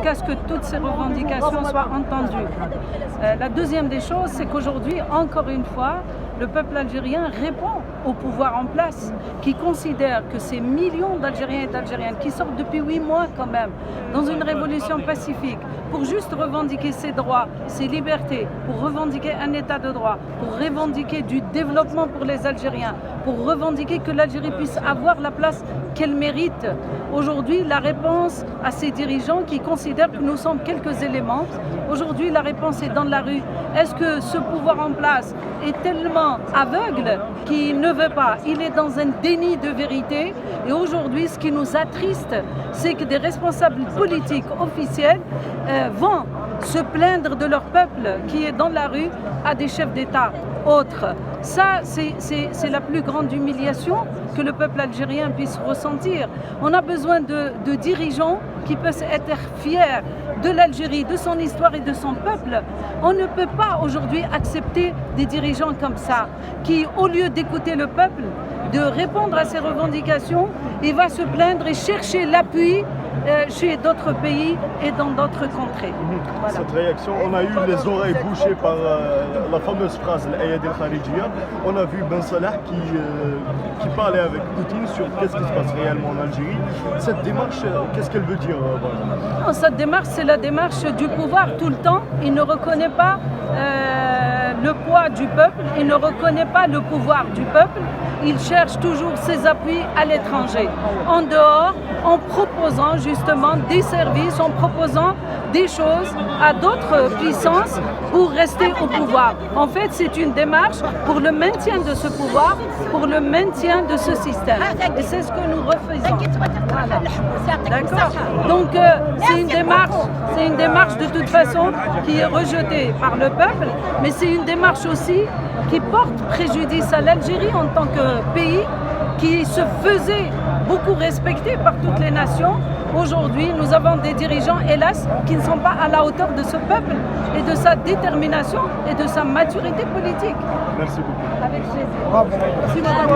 jusqu'à ce que toutes ces revendications soient entendues. La deuxième des choses, c'est qu'aujourd'hui, encore une fois, le peuple algérien répond au pouvoir en place, qui considère que ces millions d'Algériens et d'Algériennes qui sortent depuis 8 mois quand même, dans une révolution pacifique, pour juste revendiquer ses droits, ses libertés, pour revendiquer un état de droit, pour revendiquer du développement pour les Algériens, pour revendiquer que l'Algérie puisse avoir la place qu'elle mérite. Aujourd'hui, la réponse à ces dirigeants qui considèrent que nous sommes quelques éléments, aujourd'hui la réponse est dans la rue. Est-ce que ce pouvoir en place est tellement aveugle qu'il ne veut pas? Il est dans un déni de vérité. Et aujourd'hui, ce qui nous attriste, c'est que des responsables politiques officiels vont se plaindre de leur peuple qui est dans la rue à des chefs d'État autres. Ça, c'est la plus grande humiliation que le peuple algérien puisse ressentir. On a besoin de dirigeants qui peuvent être fiers de l'Algérie, de son histoire et de son peuple. On ne peut pas aujourd'hui accepter des dirigeants comme ça, qui, au lieu d'écouter le peuple, de répondre à ses revendications, il va se plaindre et chercher l'appui chez d'autres pays et dans d'autres contrées. Voilà. Cette réaction, on a eu les oreilles bouchées par la fameuse phrase l'Ayad el-Kharijia. On a vu Ben Salah qui parlait avec Poutine sur qu'est-ce qui se passe réellement en Algérie. Cette démarche, qu'est-ce qu'elle veut dire? Non, cette démarche, c'est la démarche du pouvoir tout le temps. Il ne reconnaît pas le poids du peuple, il ne reconnaît pas le pouvoir du peuple. Il cherche toujours ses appuis à l'étranger, en dehors, en proposant justement des services, en proposant des choses à d'autres puissances pour rester au pouvoir. En fait, c'est une démarche pour le maintien de ce pouvoir, pour le maintien de ce système. Et c'est ce que nous refaisons. Voilà. D'accord. Donc, c'est une démarche de toute façon qui est rejetée par le peuple, mais c'est une démarche aussi qui porte préjudice à l'Algérie en tant que pays qui se faisait beaucoup respecter par toutes les nations. Aujourd'hui, nous avons des dirigeants, hélas, qui ne sont pas à la hauteur de ce peuple et de sa détermination et de sa maturité politique. Merci beaucoup. Avec plaisir.